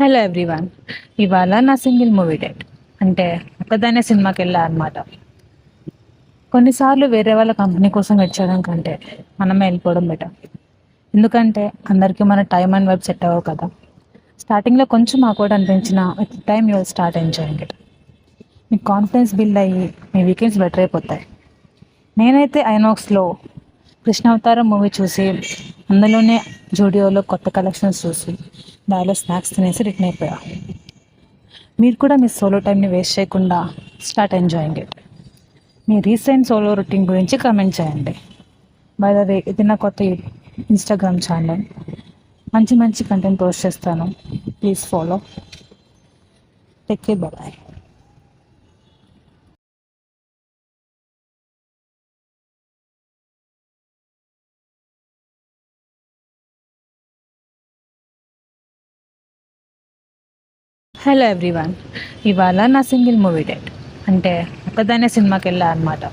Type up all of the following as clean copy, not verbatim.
Hello everyone. ఇవాళ నా single movie date. అంటే ఒక్కదాన్నే సినిమాకి వెళ్ళా అనమాట. కొన్నిసార్లు వేరే వాళ్ళ కంపెనీ కోసం వెయిట్ చేయడం కంటే మనమే వెళ్ళిపోవడం బెటర్. ఎందుకంటే అందరికీ మన టైం అండ్ వైబ్ సెట్ అవ్వవు కదా. స్టార్టింగ్లో కొంచెం ఆక్వర్డ్ అనిపించిన with time you will start enjoying it. మీకు కాన్ఫిడెన్స్ బిల్డ్ అయ్యి మీ వీకెండ్స్ బెటర్ అయిపోతాయి. నేనైతే ఐనాక్స్లో కృష్ణావతారం మూవీ చూసి, అందులోనే జూడియోలో కొత్త కలెక్షన్స్ చూసి, దారిలో స్నాక్స్ తినేసి రిటర్న్ అయిపోయా. మీరు కూడా మీ సోలో టైంని వేస్ట్ చేయకుండా స్టార్ట్ ఎంజాయింగ్ ఇట్. మీ రీసెంట్ సోలో రొటీన్ గురించి కామెంట్ చేయండి. బై ద వే, ఇది నా కొత్త ఇన్స్టాగ్రామ్ ఛానల్. మంచి మంచి కంటెంట్ పోస్ట్ చేస్తాను. Please follow. Take care. Bye. Hello everyone. ఇవాళ నా సింగిల్ మూవీ డేట్. అంటే ఒక్కదాన్నే సినిమాకి వెళ్ళా అనమాట.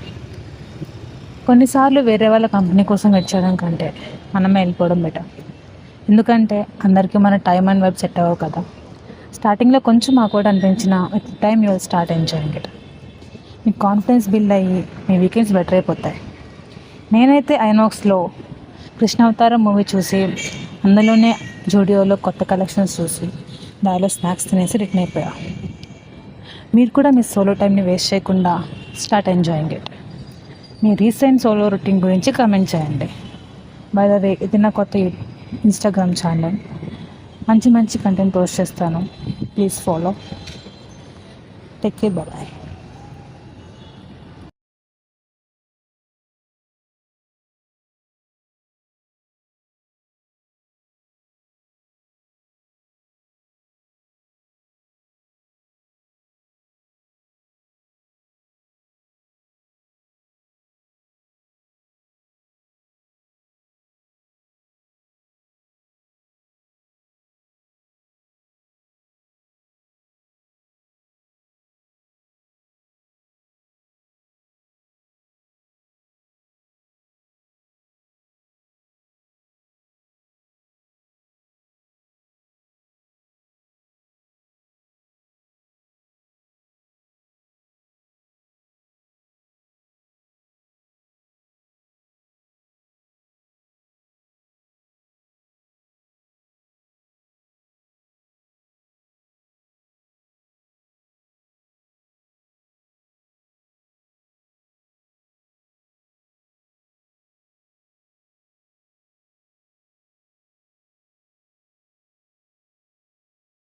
కొన్నిసార్లు వేరే వాళ్ళ కంపెనీ కోసం వెయిట్ చేయడం కంటే మనమే వెళ్ళిపోవడం బెటర్. ఎందుకంటే అందరికీ మన టైం అండ్ వైబ్ సెట్ అవ్వవు కదా. స్టార్టింగ్లో కొంచెం ఆక్వర్డ్ అనిపించిన with time you will start enjoying it. మీకు కాన్ఫిడెన్స్ బిల్డ్ అయ్యి మీ వీకెండ్స్ బెటర్ అయిపోతాయి. నేనైతే ఐనాక్స్లో కృష్ణావతారం మూవీ చూసి, అందులోనే జూడియోలో కొత్త కలెక్షన్స్ చూసి, దారిలో స్నాక్స్ తినేసి రిటర్న్ అయిపోయా. మీరు కూడా మీ సోలో టైంని వేస్ట్ చేయకుండా స్టార్ట్ ఎంజాయింగ్ ఇట్. మీ రీసెంట్ సోలో రొటీన్ గురించి కామెంట్ చేయండి. బై ద వే, ఇది నా కొత్త ఇన్స్టాగ్రామ్ ఛానల్. మంచి మంచి కంటెంట్ పోస్ట్ చేస్తాను. Please follow. Take care. Bye.